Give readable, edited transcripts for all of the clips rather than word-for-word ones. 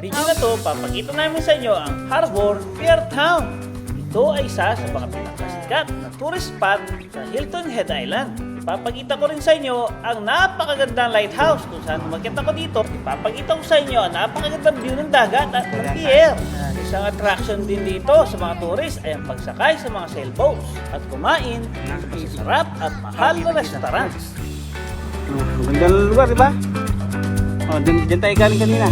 video na to, papakita namin sa inyo ang Harbor Pier Town. Ito ay isa sa mga pinakasikat na tourist spot sa Hilton Head Island. Ipapakita ko rin sa inyo ang napakagandang lighthouse kung saan umakyat ako dito. Ipapakita ko sa inyo ang napakagandang view ng dagat at ng pier. Isang attraction din dito sa mga tourist ay ang pagsakay sa mga sailboats at kumain sa masasarap at mahal na restaurants. Magandang lugar, di ba? Oh, dyan tayo galing kanina.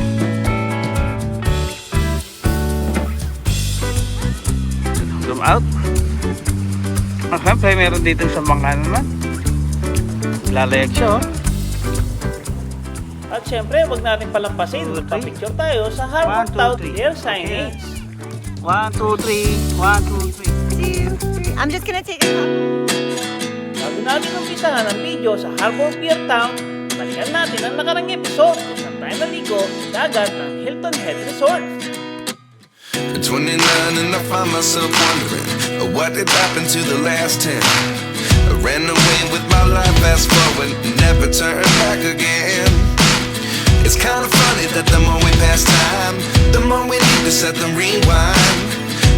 Zoom out. Siyempre, meron dito sa bangka naman. Lalayag siya, oh. At syempre, wag natin palampasin. Magpa-picture tayo sa Harbor Town Pier signage. 1, 2, 3. 1, 2, 3. I'm just gonna take a photo. Bago natin umpisahan ang video sa Harbor Pier Town, balikan natin ang nakarang episode kung saan tayo naligo sa dagat ng Hilton Head Resort. At 29 and I find myself wondering what did happen to the last 10. I ran away with my life, fast forward, never turn back again. It's kind of funny that the more we pass time, the more we need to set them rewind.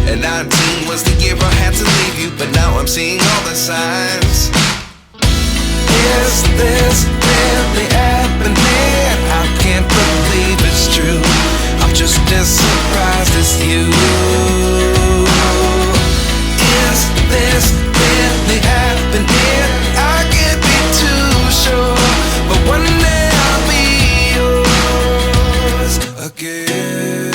And 19 was the year I had to leave you, but now I'm seeing all the signs. Is this really happening? I can't believe it's true. I'm just as surprised as you. Is this really happening? I can't be too sure, but one day I'll be yours again.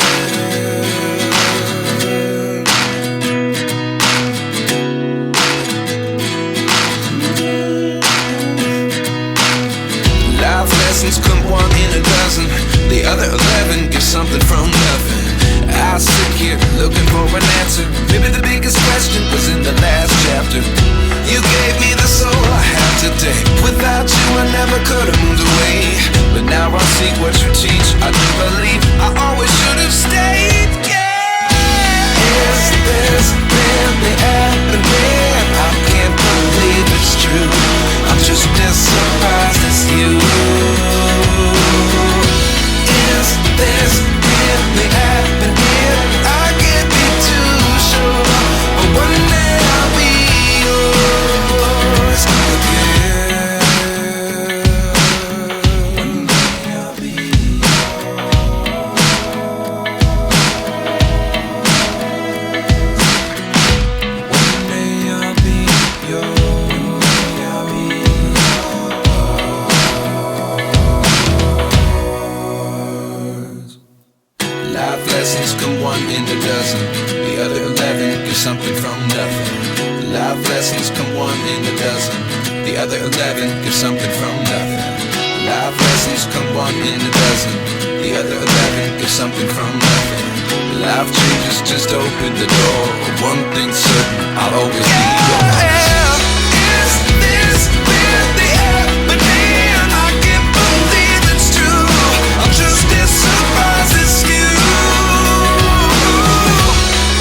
Life lessons come one in a dozen. The other 11 get something from nothing. I sit here looking for an answer. Maybe the biggest question was in the last chapter. You gave me the soul I have today. Without you I never could have moved away. But now I see what you teach. I do believe I always should have stayed. Yeah. Is this really happening? I can't believe it's true. I'm just as surprised as you. Is this really happening? I can't be too sure, but one day I'll be yours again. One day I'll be One day I'll be yours. I'll be Life lessons come one in a dozen. The other 11 get something from nothing. Life lessons come one in a dozen. The other 11 get something from nothing. Life lessons come one in a dozen. The other 11 get something from nothing. Life changes just open the door. One thing's certain, I'll always be yours. Is this really happening? I can't believe it's true. I'm just as surprised as you.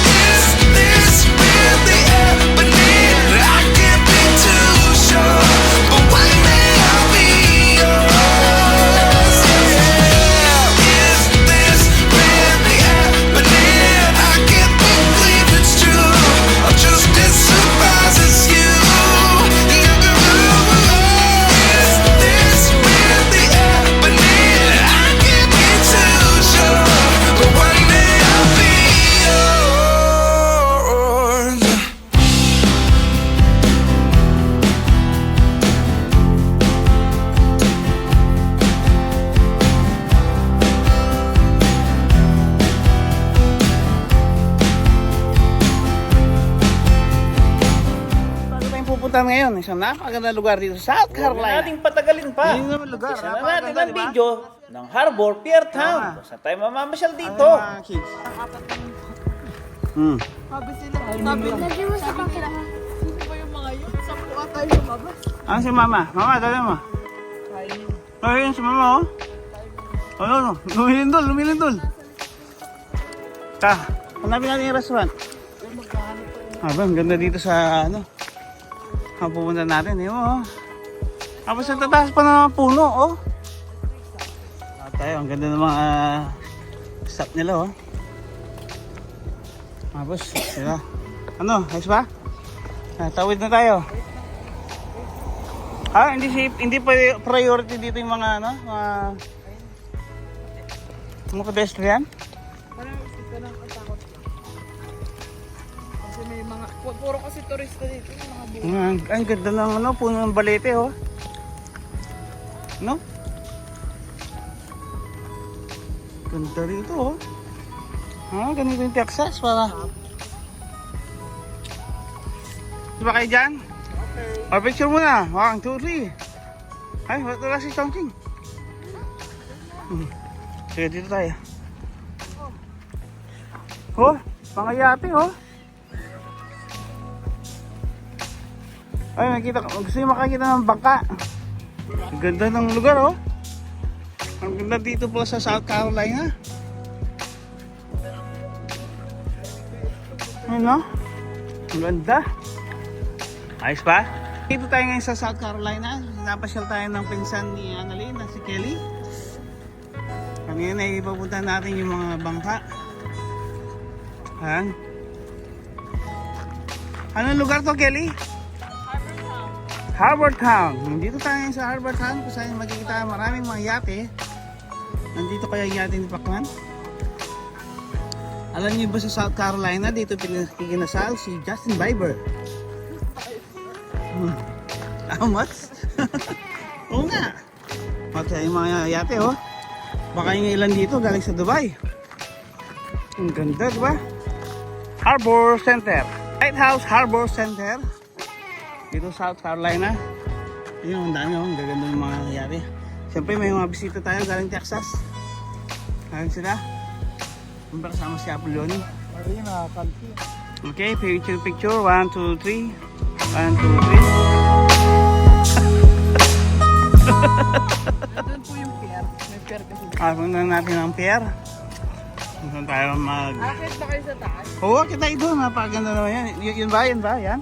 Is this really happening? I can't be too sure, but one day I'll be yours. Yeah. Is this really happening? I can't believe it's true. I'm just as surprised as you. Is this really happening? I can't be too sure, but one day I'll be yours. Bago tayong pupunta ngayon, isang napakaganda lugar dito sa South Huwag Carolina. nating patagalin pa. Hindi naman lugar, Umpisa na napakaganda, natin ang di ba? video ng Harbor Pier Town. Tama. Kung saan tayo mamamasyal dito. Mga kids. Sabi sila, sabi nag-iwas sa bakila. Sino ba yung mga yun? Sampu ata yung lumabas. Ano si mama? Mama, dali mo. Ayun si mama, oh. Ano, lumilindol, lumilindol. Hanapin natin yung restaurant. Ang ganda dito sa ano. Ang pupunta natin, oh. Tapos sa tataas pa ng mga puno, oh. Tayo, ang ganda ng mga stop nila oh. Tapos, sila. Ano, ayos ba? Tawid na tayo. Hindi pa priority dito yung mga ano, mga pedestrian. Parang ka lang katakot lang. Kasi may mga, puro kasi turista dito, yung mga buhay. Ang ganda ng ano, puno ng balete oh. No? Ganda rito oh. Ganito yung Texas para. Diba kayo dyan? Okay. Picture muna. 1, 2, 3. Ay, wala si Chongqing. Sige, dito tayo. Oh, pangayate oh. Ay, gusto nyo makakita ng bangka. Ang ganda ng lugar oh. Ang ganda dito po sa South Carolina. Ano? Ang ganda. Ayos pa? Dito tayo ngayon sa South Carolina. Napasyal tayo ng pinsan ni Annalyn na si Kelly. Kanina ay ipapunta natin yung mga bangka. Han? Anong lugar to, Kelly? Harbor Town. Nandito tayo ngayon sa Harbor Town kung saan makikita maraming mga yate. Nandito kaya yung yate ni Pacman. Alam niyo ba sa South Carolina, dito pinakikinasal si Justin Bieber. How much? Oo nga. Okay, yung mga yate oh. Baka yung ilan dito galing sa Dubai. Ang ganda, diba? Harbor Center. Lighthouse Harbor Center. Dito South Carolina. Yun, ang dami oh. Ang gaganda yung mga yate. Siyempre may mga bisita tayo galing Texas. Ayun sila. Siyempre kasama si Apollon. Okay, picture. 1, 2, 3. 1, 2, 3. Doon po yung pier. May pier kasi. Punta natin ang pier. Punta tayo Akit ba kayo sa taas? Oo, kita ito. Napakaganda naman yan. Yun ba? Yan.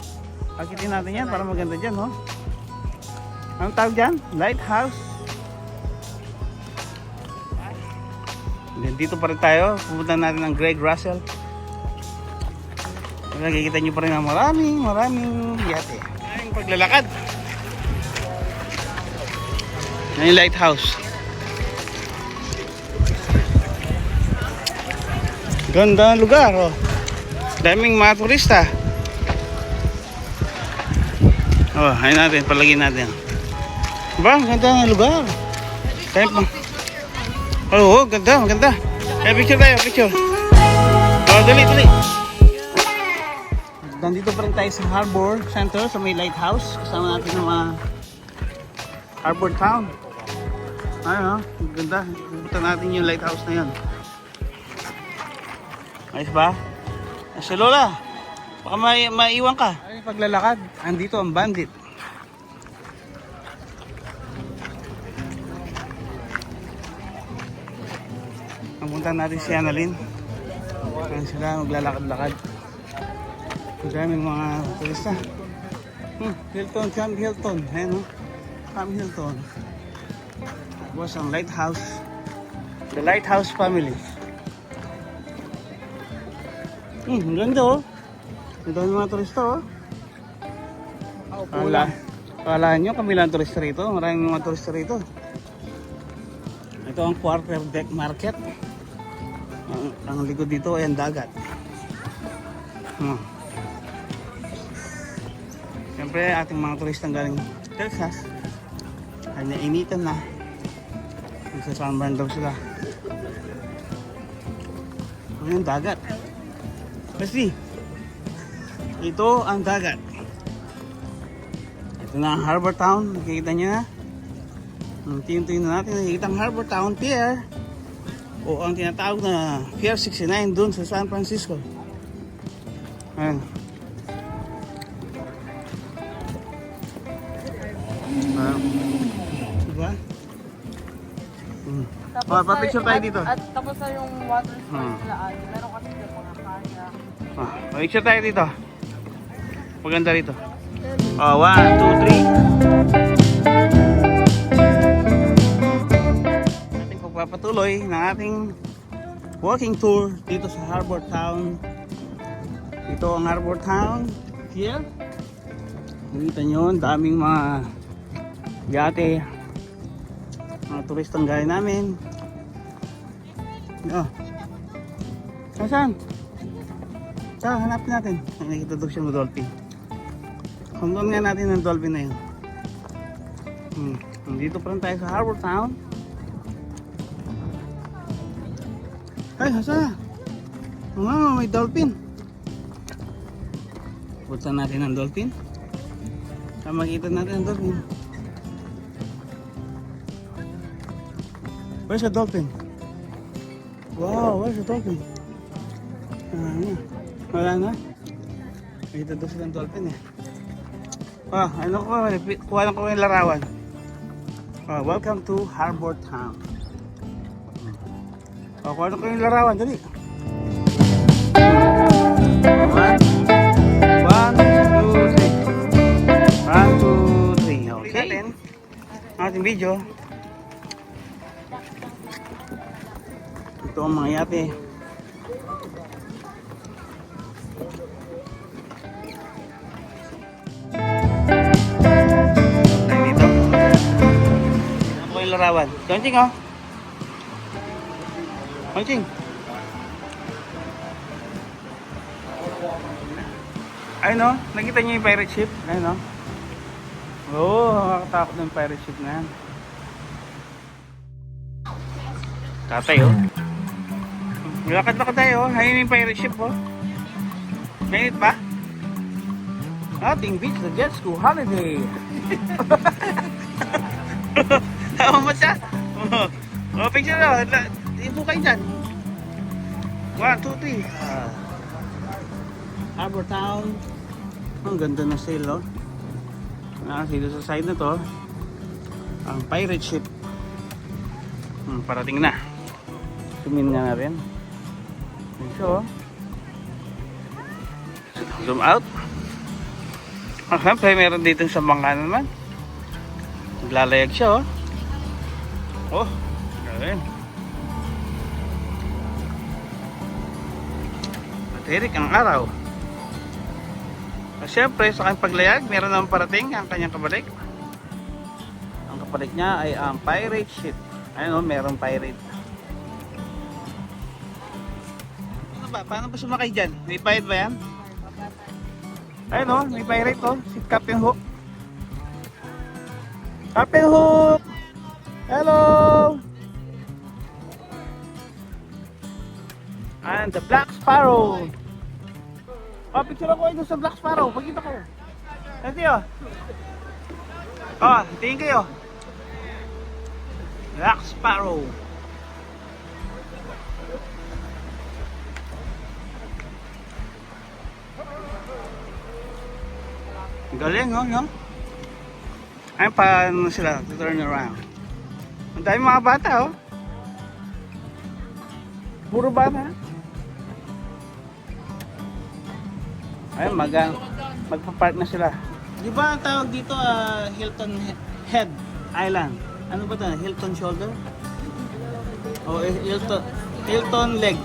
Akitin natin yan para maganda dyan, no? Anong tawag dyan? Lighthouse. Dito pa rin tayo. Pupunta natin ang Greg Russell. Nakikita nyo pa rin ang maraming yate. Ang paglalakad. Yan yung lighthouse. Ganda ng lugar, oh. Daming mga turista. Oh, ayun natin, palagyan natin. Ba, ganda ng lugar. Kaya pa. Oo, ganda, maganda. Picture tayo, picture. Oh, dali. Nandito pa rin tayo sa Harbor Center, sa may lighthouse. Kasama natin ng mga Harbor Town. Ayun, ganda. Pupunta natin yung lighthouse na yun. Ayos ba? Si Lola, baka maiwan ka. Ay, paglalakad. Andito ang bandit. Napunta natin si Annalyn. Ayan sila, maglalakad-lakad. Maraming mga turista. Hilton, Camp Hilton. Ayan o. Camp Hilton. Tapos ang lighthouse. The Lighthouse Family. Ang ganda oh. Ang dami mga turista oh. Kala nyo kami lang turista rito. Maraming mga turista rito. Ito ang quarter deck market. Ang likod dito ay ang dagat. Siyempre ating mga turistang galing Texas ay nainitan na. Sa sunburn daw sila. Ang dagat. Kasi ito ang dagat. Ito na ang Harbor Town. Nakikita nyo na. Tingin na natin. Nakikita ang Harbor Town Pier. O ang tinatawag na Pier 69 dun sa San Francisco. Ayan. Diba? Pa-picture tayo dito. At tapos na yung water sports nila. Meron kasi yung mga kaya. Pa-picture tayo dito. Maganda rito. 1, 2, 3. Ating pagpapatuloy ng ating walking tour dito sa Harbor Town. Ito ang Harbor Town here. Nakita nyo, daming mga yate, mga turistang gaya namin. Saan? Hanapin natin. Nakikita doon siya ng dolphin. Hanggang nga natin ng dolphin na yun. Nandito pa rin tayo sa Harbor Town. Ay, hasa! May dolphin. Buksan natin ang dolphin. Saan makita natin ang dolphin? Where's the dolphin? Wow, where's the dolphin? Wala na. Makita doon silang dolphin eh. Ano ko, kuha lang ko yung larawan. Welcome to Harbor Town. Kuha lang ko yung larawan, dali. 1, 2, 3. 1, 2, 3. Okay. Ating video. Ito ang mga yate. Larawan. Konting oh. Konting. Ayun oh, nakita niyo yung pirate ship? Ayun oh. Oo, nakakatakot ng pirate ship na yan. Tatay oh. Lakad-lakad tayo oh. Ayun yung pirate ship oh. Mainit ba? Ating beach the jet school holiday. Tama mo siya? Picture na. Ipo kayo dyan. 1, 2, 3. Harbor Town. Ang ganda na sail, oh. Dito sa side na to, ang pirate ship. Parating na. Zoom nga natin. So, zoom out. Siyempre, meron dito sa bangka naman. Naglalayag siya, oh. Gawin. Matirik ang araw. Siyempre, sa kanyang paglayag, meron naman parating ang kanyang kabalik. Ang kabalik niya ay ang pirate ship. Ayun, merong pirate. Paano ba sumakay dyan? May pirate ba yan? Ayun, may pirate, oh. Si Captain Hook. Captain Hook! Hello! And the Black Sparrow. Picture ako ito sa Black Sparrow. Pagkita ko. Ito yun. Tingin kayo. Black Sparrow. Galing, oh, no? Ayun, paano sila to turn around. Ang dami mga bata, oh. Puro bata. Ayun, magpa-park na sila. Di ba ang tawag dito, Hilton Head Island? Ano ba ito? Hilton Shoulder? O Hilton Leg.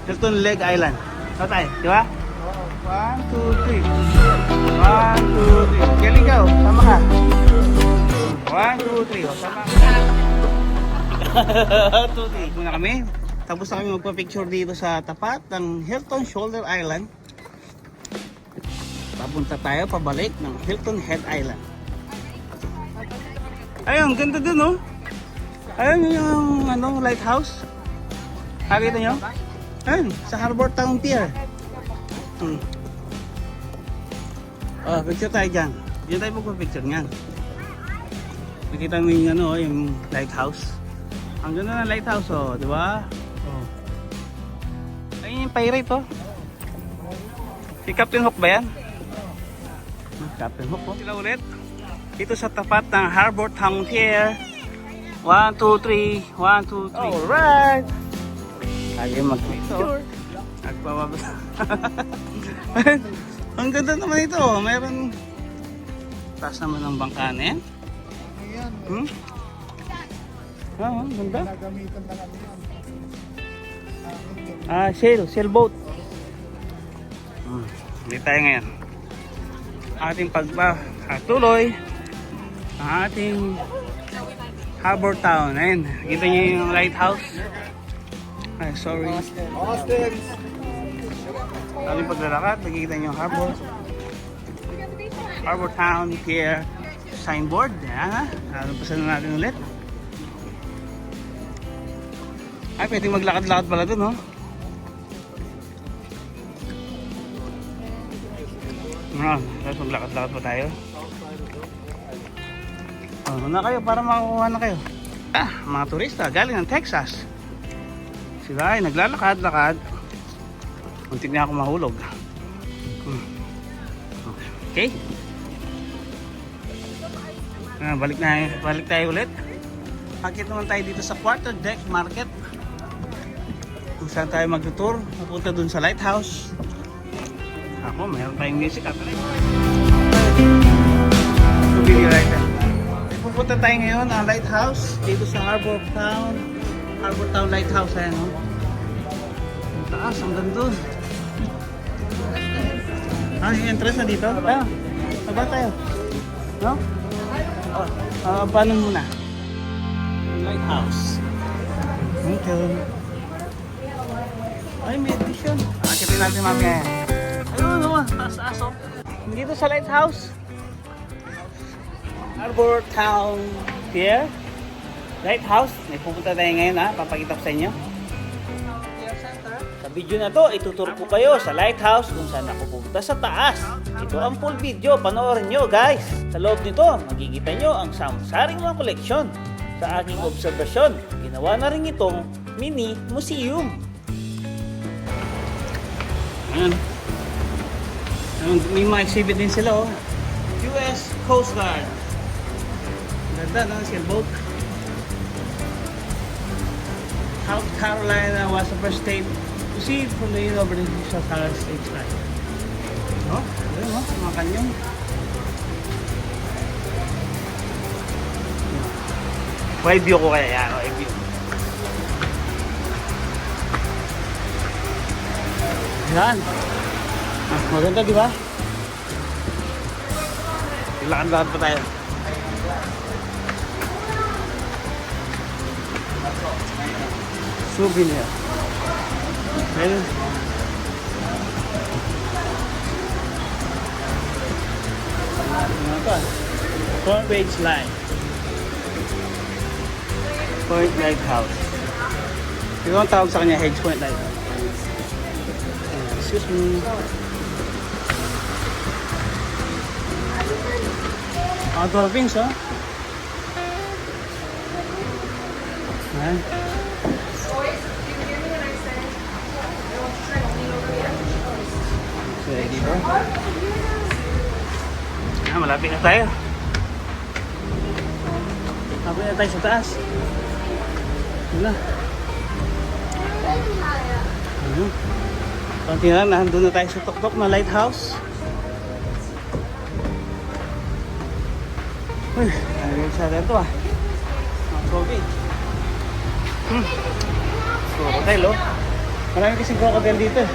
Hilton Leg Island. Ito tayo, di ba? 1, 2, 3. 1, 2, 3. Galing ka, oh. Sama ka. 1, 2, 3. Sama ka. 1, 2, 3. Muna kami. Tapos na kami magpa-picture dito sa tapat ng Hilton Shoulder Island. Papunta tayo pabalik ng Hilton Head Island. Ayun, ganda dun, oh. Ayun yung lighthouse. Nakita nyo? Ayun, sa Harbor Town Pier. Picture tayo dyan. Diyan tayo magpa-picture nyan. Nakita mo yung yung lighthouse. Ang ganda ng lighthouse, oh, di ba? Ayun yung pirate, oh. Si Captain Hook ba yan? Captain Hook, oh. Sila ulit. Dito sa tapat ng Harbor Town Pier. 1, 2, 3. 1, 2, 3. Alright! Ayaw mag-picture. Nagpapabas. Ang ganda naman ito. Mayroon taas naman ng bangkanin. Ang ganda. sailboat. Hindi tayo ngayon. Ating pagpatuloy ang ating Harbor Town. Ayun, kita niyo yung lighthouse. Ay, sorry. Austin! Ating paglalakad, nakikita niyo yung Harbor Town Pier signboard. Yan ha. Pasan na natin ulit. Ay, pwedeng maglakad-lakad pala dun, no? Tapos maglakad-lakad pa tayo. Na kayo para makakuha na kayo. Mga turista galing ng Texas. Sila ay naglalakad-lakad. Muntik na ako mahulog. Okay. Balik tayo ulit. Akit naman tayo dito sa Quarter Deck Market. Kung saan tayo mag-tour. Mapunta dun sa lighthouse. Ako, mayroon tayong music at pupunta tayo ngayon ang lighthouse dito sa Harbor Town Lighthouse. Ayan, no? Ang taas, hanggang dun. Yung entrance na dito? Tayo. Saba tayo. No? Paano muna? Lighthouse. Okay. Ay, may edition. Akitin natin mamaya yan. Ayun naman, taas-taas oh. Dito sa lighthouse. Harbor Town Pier. Lighthouse. May pupunta tayo ngayon ha. Papakita ko sa inyo. Sa video na to, ituturo ko kayo sa lighthouse kung saan ako pupunta sa taas. Ito ang full video, panoorin nyo guys. Sa loob nito, makikita nyo ang samsaring mga koleksyon. Sa aking obserbasyon, ginawa na rin itong mini museum. Ayan. May mga exhibit din sila oh. US Coast Guard. Ganda no, sailboat. South Carolina was the first state to see from the British state sky. No? Ayun no, mga kanyong. Wide view ko kaya yan, wide view. Yan. Maganda di ba? Lakad-lakad pa tayo. Souvenir. Ayun. Ano pa? Front page line. Point Lighthouse. Ito ang tawag sa kanya, Hedge Point Lighthouse. Excuse me. Dolphins, oh. Ayan. Ready ba? Malapit na tayo. Malapit na tayo sa taas. Wala. Ayun. Konti na lang, nandun na tayo sa tuktok na lighthouse. Uy, nagawin sa ito ah. Mga COVID. Crocodile oh. Marami kasing crocodile dito.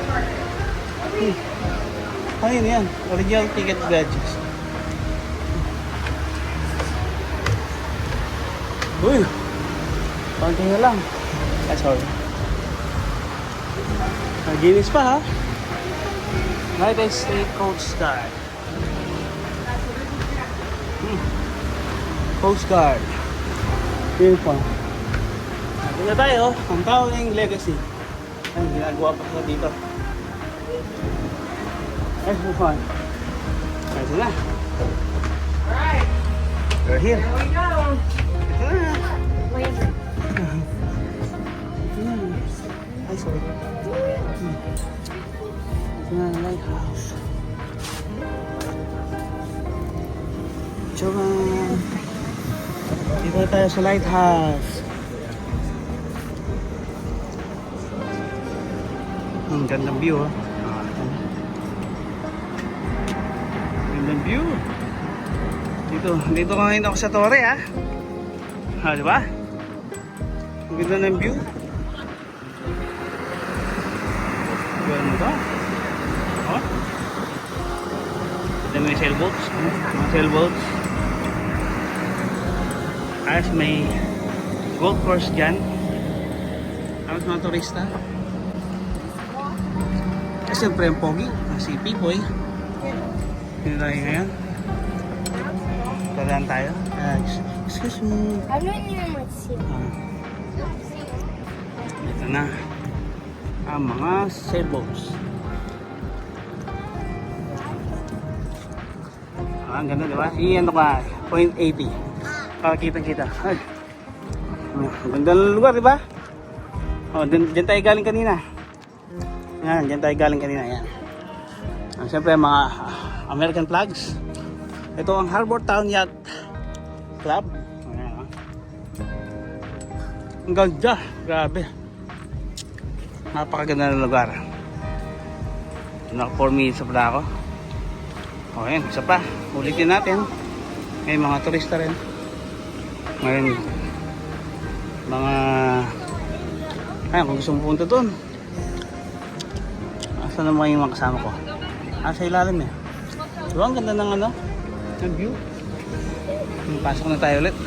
Ayun yan, original ticket badges. Uy, konti na lang. Ah, sorry. Naginis pa ha. United States Coast Guard. Coast Guard. Yun pa. Natin na tayo. Ang tawag legacy. Ay, ginagawa pa sila dito. Let's move on. Ito na. Alright. We're here. Here we go. Ito na. Ay, sorry. Ito na ang lighthouse. Tsaka dito tayo sa lighthouse. Ang gandang view oh. Gandang view. Dito ngayon ako sa Torre ah. Di ba? Ang ganda ng view. Ganda. Oh. Ito may sailboats. Mga sailboats. As may golf course dyan. Tapos mga turista. Eh, siyempre ang pogi. Si Pipoy. Dito tayo ngayon. Tadaan tayo. Excuse me. Ano niyo mag-sip? Ito na. Ang mga sailboats. Ang ganda, diba? Ano ka? 0.80. Para kitang-kita. Ay. Ang ganda ng lugar, diba? Oh, dyan tayo galing kanina. Yan, dyan tayo galing kanina. Yan. Siyempre, mga American flags. Ito ang Harbor Town Yacht Club. Ayan, oh. Ang ganda. Grabe. Napakaganda ng lugar. Naka 4 minutes pa na ako. O yan, isa pa. Ulitin natin. May mga turista rin. Ngayon, mga... Ayan, kung gusto mo punta doon. Asa naman yung mga kasama ko? Sa ilalim eh. Diba ang ganda ng ano? Ng view. Pasok na tayo ulit.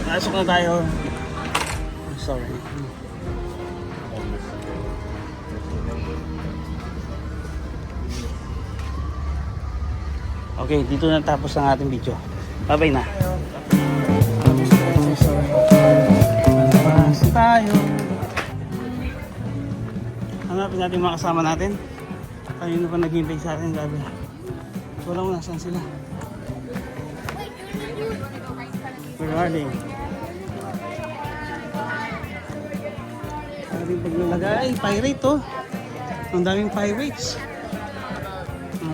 Pasok na tayo. Sorry. Okay, dito na tapos ang ating video. Bye-bye na. Labas tayo. Hanapin natin mga kasama natin. Kanino pa naghihintay sa atin, gabi. Wala mo, nasaan sila? Where are they? Ang daming paglalagay. Pirate to. Ang daming pirates.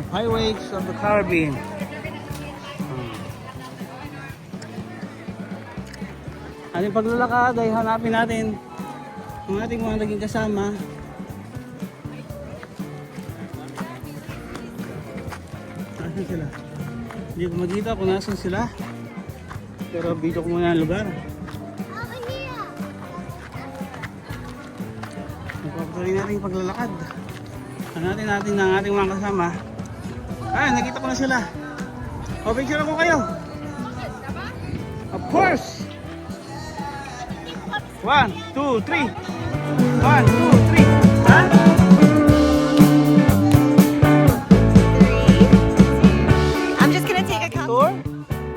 Pirates of the Caribbean. Ating paglalakad ay hanapin natin ang ating mga naging kasama. Nasaan sila? Hindi ko makita kung nasaan sila. Pero video ko muna ang lugar. Magpapatuloy natin yung paglalakad. Hanapin natin ang ating mga kasama. Ah, nakita ko na sila. O, picture ako kayo. Of course. 1, 2, 3. 1, 2, 3. Ha? I'm just gonna take a couple. Tour.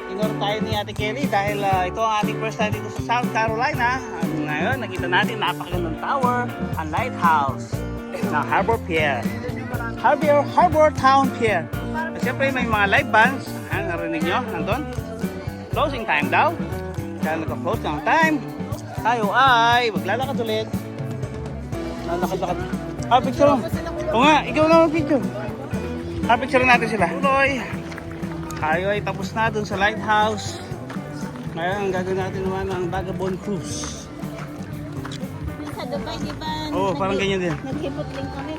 Tinuro tayo ni Ate Kelly dahil ito ang ating first time dito sa South Carolina. At ngayon, nakita natin napakagandang tower, ang lighthouse ng Harbor Pier. Harbor Town Pier. At siyempre may mga live bands. Narinig nyo? Nandun? Closing time daw. Kaya nagka-close ng time. Tayo ay maglalakad ulit. Lalakad-lakad. Picture mo. O nga, ikaw na mag-picture. Picture natin sila. Tuloy. Tayo ay tapos na dun sa lighthouse. Ngayon, ang gagawin natin naman ang Vagabond Cruise. Sa Dubai, di ba? Oo, parang ganyan din. Naghipot din kami.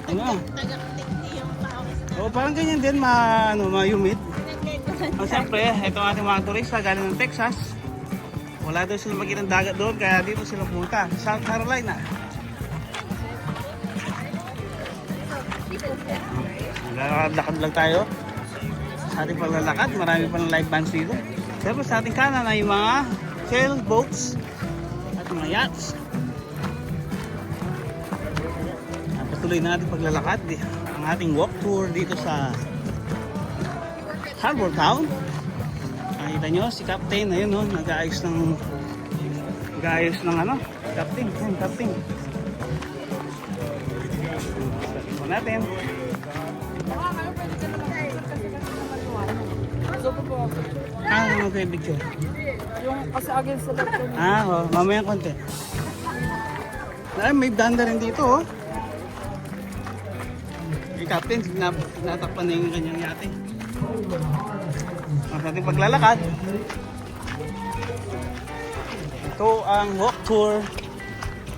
Ano? Tagaktik yung pawis. Oo, parang ganyan din, ma-humid. Siyempre, ito ang ating mga turista galing ng Texas. Wala daw sila makitang dagat doon, kaya dito sila pumunta. South Carolina. Lakad lang tayo. Sa ating paglalakad, marami pa ng live bands dito. Siyempre sa ating kanan ay mga sailboats at mga yachts. Patuloy na ating paglalakad. Ang ating walk tour dito sa Harbor Town. Nakita nyo si Captain, ayun no, nag-aayos ng ano, Captain, ayun, Captain. Ito natin. Ano kayo picture? Yung kasi against sa left yun. Mamaya konti. Ay, may danda rin dito oh. Si Captain, natakpan na yung kanyang yate. Sa ating paglalakad, ito ang walk tour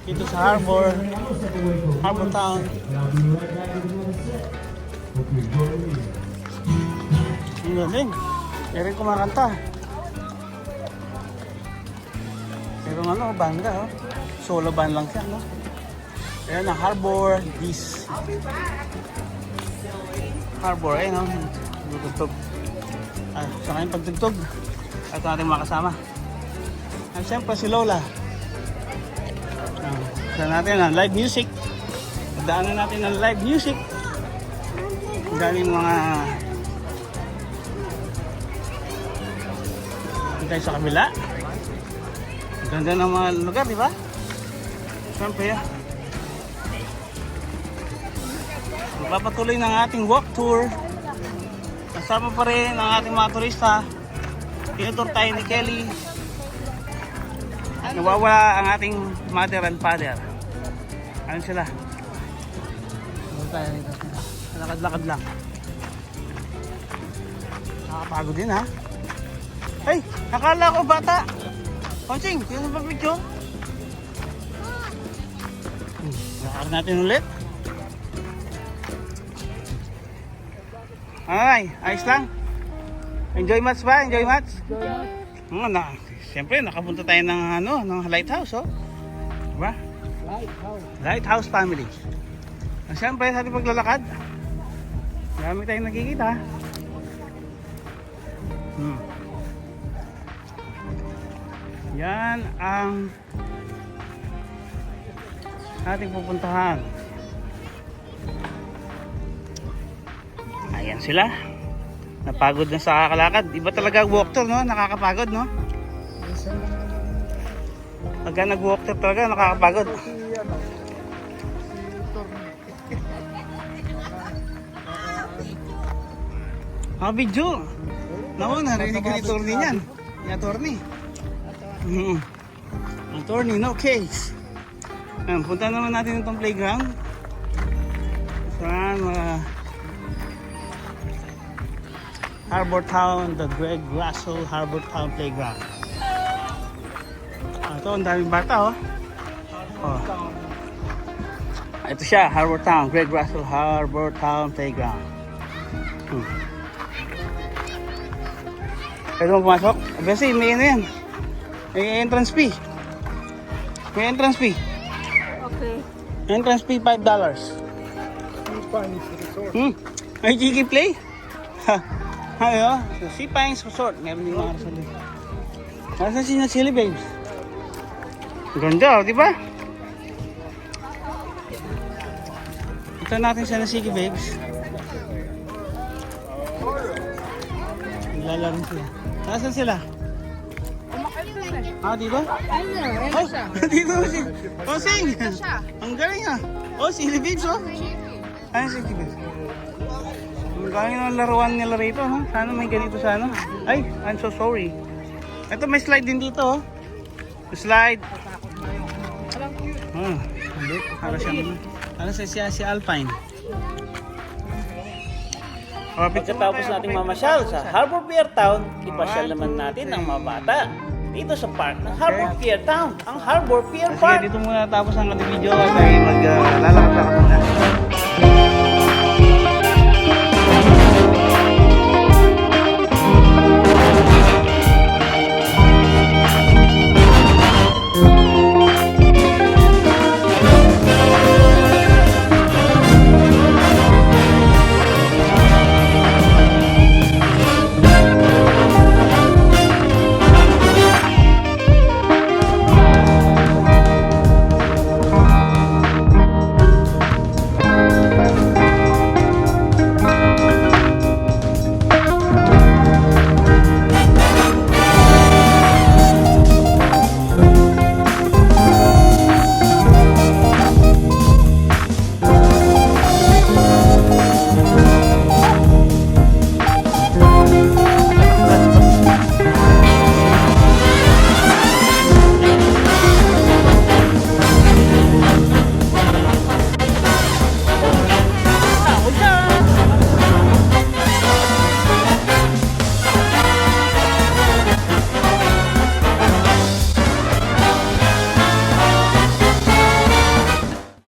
dito sa Harbor Town. Ang galing, meron kumakanta. Pero ano, banda oh. Solo band lang siya, no? Ayan ang harbor. This harbor, ayun o. Tutugtog. Sa kanyang pagtugtog. Ito natin mga kasama. At siyempre si Lola. Sa natin ang live music. Daanan natin ang live music. Galing mga tayo sa kabila. Ganda ng mga lugar, di ba? Siyempre, magpapatuloy ng ating walk tour. Kasama pa rin ang ating mga turista. Tinutur tayo ni Kelly. Nawawala ang ating mother and father. Ano sila? Ano tayo dito? Lakad-lakad lang. Nakakapagod din, ha? Hey! Nakala ko bata! Ponsing! Sino ba picture? Lakad natin ulit. Ay, ayos lang. Enjoy much ba? Enjoy much? Siyempre, nakapunta tayo ng lighthouse, oh. Diba? Lighthouse family. Siyempre, sa ating paglalakad, marami tayong nakikita. Yan ang ating pupuntahan. Ayan sila. Napagod na sa kakalakad. Iba talaga walk tour, no? Nakakapagod, no? Pagka nag-walk tour talaga, nakakapagod. Video. Naku, narinig ko ni Torny niyan. Yung Torny. Yung Torny, no case. Punta naman natin itong playground. Saan Harbor Town, the Greg Russell Harbor Town Playground. Ito, ang daming bata, oh. Ito siya, Harbor Town, Greg Russell Harbor Town Playground. Pwede mo pumasok? Kasi may ano yan. May entrance fee. May entrance fee. Okay. Entrance fee $5. May Jiggy Play? Ayo, Sea Pines Resort. Meron din mga resort. Nasaan si Chili Babes? Ganda, oh, di ba? Ito natin sa Nasiki Babes. Naglalaro sila. Nasaan sila? Dito? Ayun siya. Dito si Sing. Ang galing, ah. Chili Babes, oh. Ayun si Chili Babes. Ang galing ng laruan nila rito, no? Sana may ganito sa ano. Ay, I'm so sorry. Ito, may slide din dito, oh. Slide. Maliit. Para siya si Alpine. Pagkatapos nating mamasyal sa Harbor Pier Town, ipasyal naman natin ang mga bata dito sa park ng Harbor Pier Town, ang Harbor Pier Sige, Park. dito muna tapos ang ating video. Kasi maglalakad-lakad muna.